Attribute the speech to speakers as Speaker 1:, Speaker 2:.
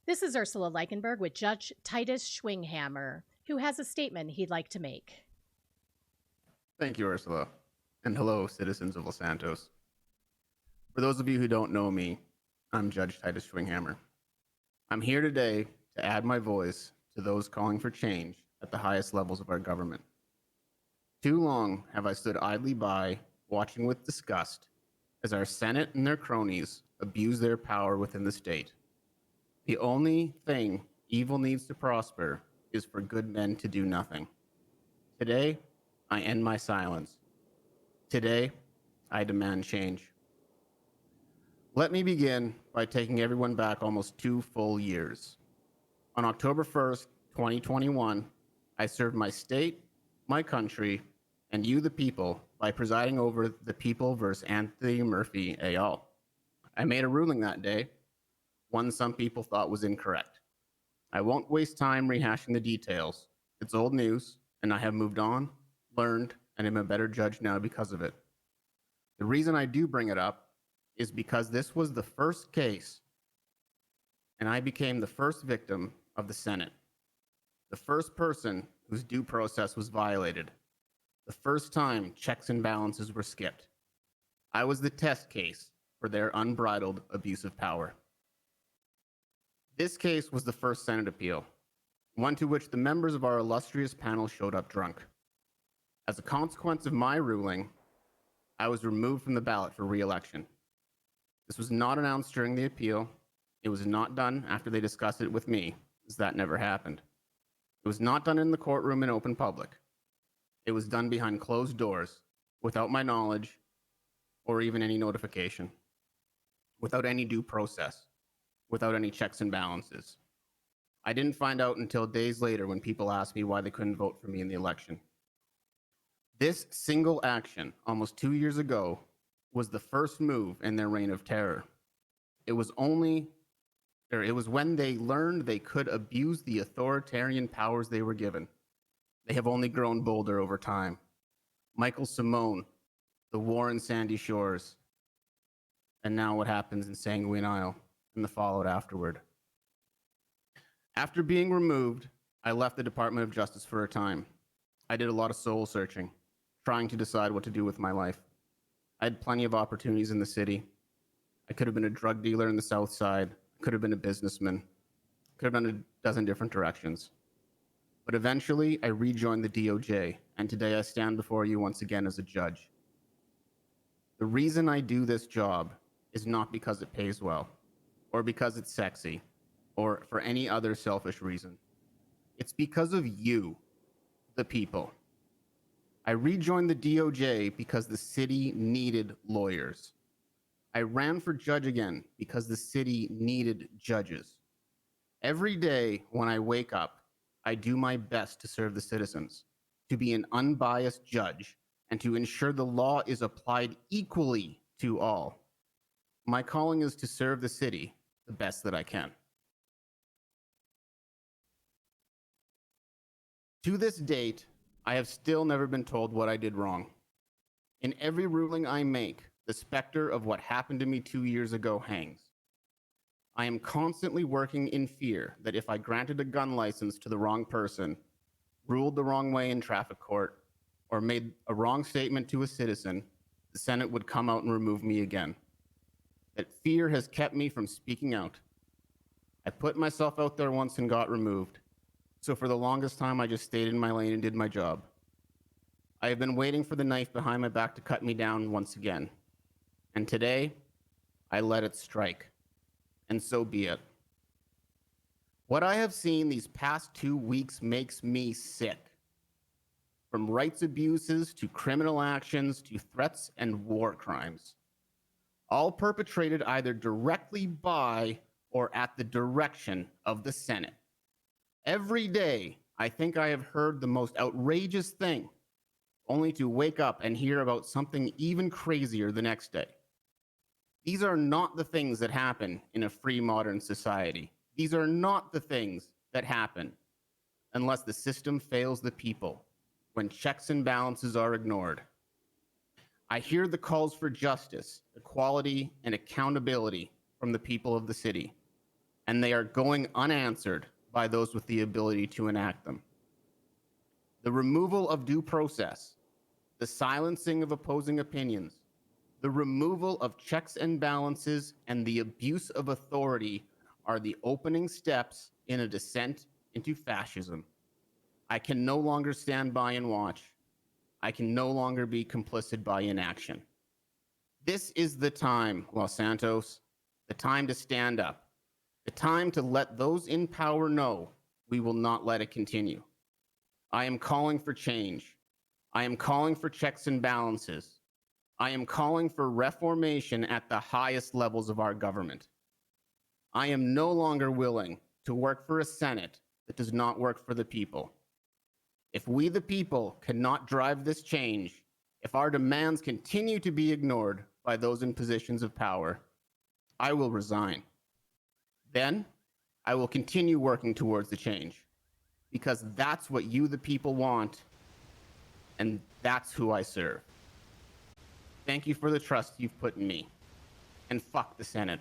Speaker 1: This is Ursula Leichenberg with Judge Tidus Schwinghammer, who has a statement he'd like to make.
Speaker 2: Thank you, Ursula. And hello, citizens of Los Santos. For those of you who don't know me, I'm Judge Tidus Schwinghammer. I'm here today to add my voice to those calling for change at the highest levels of our government. Too long have I stood idly by, watching with disgust, as our Senate and their cronies abuse their power within the state. The only thing evil needs to prosper is for good men to do nothing. Today, I end my silence. Today, I demand change. Let me begin by taking everyone back almost 2 full years. On October 1st, 2021, I served my state, my country, and you, the people, by presiding over the People versus Anthony Murphy et al. I made a ruling that day, one some people thought was incorrect. I won't waste time rehashing the details. It's old news, and I have moved on, learned, and am a better judge now because of it. The reason I do bring it up is because this was the first case, and I became the first victim of the Senate, the first person whose due process was violated, the first time checks and balances were skipped. I was the test case for their unbridled abuse of power. This case was the first Senate appeal, one to which the members of our illustrious panel showed up drunk. As a consequence of my ruling, I was removed from the ballot for re-election. This was not announced during the appeal. It was not done after they discussed it with me, as that never happened. It was not done in the courtroom in open public. It was done behind closed doors, without my knowledge, or even any notification, without any due process, without any checks and balances. I didn't find out until days later when people asked me why they couldn't vote for me in the election. This single action, almost 2 years ago, was the first move in their reign of terror. It was when they learned they could abuse the authoritarian powers they were given. They have only grown bolder over time. Michael Simone, the war in Sandy Shores, and now what happens in Sanguine Isle and the fallout afterward. After being removed, I left the Department of Justice for a time. I did a lot of soul searching, trying to decide what to do with my life. I had plenty of opportunities in the city. I could have been a drug dealer in the South Side, could have been a businessman, could have done a dozen different directions. But eventually, I rejoined the DOJ, and today I stand before you once again as a judge. The reason I do this job is not because it pays well, or because it's sexy, or for any other selfish reason. It's because of you, the people. I rejoined the DOJ because the city needed lawyers. I ran for judge again because the city needed judges. Every day when I wake up, I do my best to serve the citizens, to be an unbiased judge, and to ensure the law is applied equally to all. My calling is to serve the city the best that I can. To this date, I have still never been told what I did wrong. In every ruling I make, the specter of what happened to me 2 years ago hangs. I am constantly working in fear that if I granted a gun license to the wrong person, ruled the wrong way in traffic court, or made a wrong statement to a citizen, the Senate would come out and remove me again. That fear has kept me from speaking out. I put myself out there once and got removed. So for the longest time, I just stayed in my lane and did my job. I have been waiting for the knife behind my back to cut me down once again. And today, I let it strike. And so be it. What I have seen these past 2 weeks makes me sick. From rights abuses to criminal actions to threats and war crimes. All perpetrated either directly by or at the direction of the Senate. Every day, I think I have heard the most outrageous thing, only to wake up and hear about something even crazier the next day. These are not the things that happen in a free modern society. These are not the things that happen unless the system fails the people, when checks and balances are ignored. I hear the calls for justice, equality, and accountability from the people of the city. and they are going unanswered by those with the ability to enact them. The removal of due process, the silencing of opposing opinions, the removal of checks and balances, and the abuse of authority are the opening steps in a descent into fascism. I can no longer stand by and watch. I can no longer be complicit by inaction. This is the time, Los Santos, the time to stand up, the time to let those in power know we will not let it continue. I am calling for change. I am calling for checks and balances. I am calling for reformation at the highest levels of our government. I am no longer willing to work for a Senate that does not work for the people. If we, the people, cannot drive this change, if our demands continue to be ignored by those in positions of power, I will resign. Then I will continue working towards the change, because that's what you, the people, want, and that's who I serve. Thank you for the trust you've put in me, and fuck the Senate.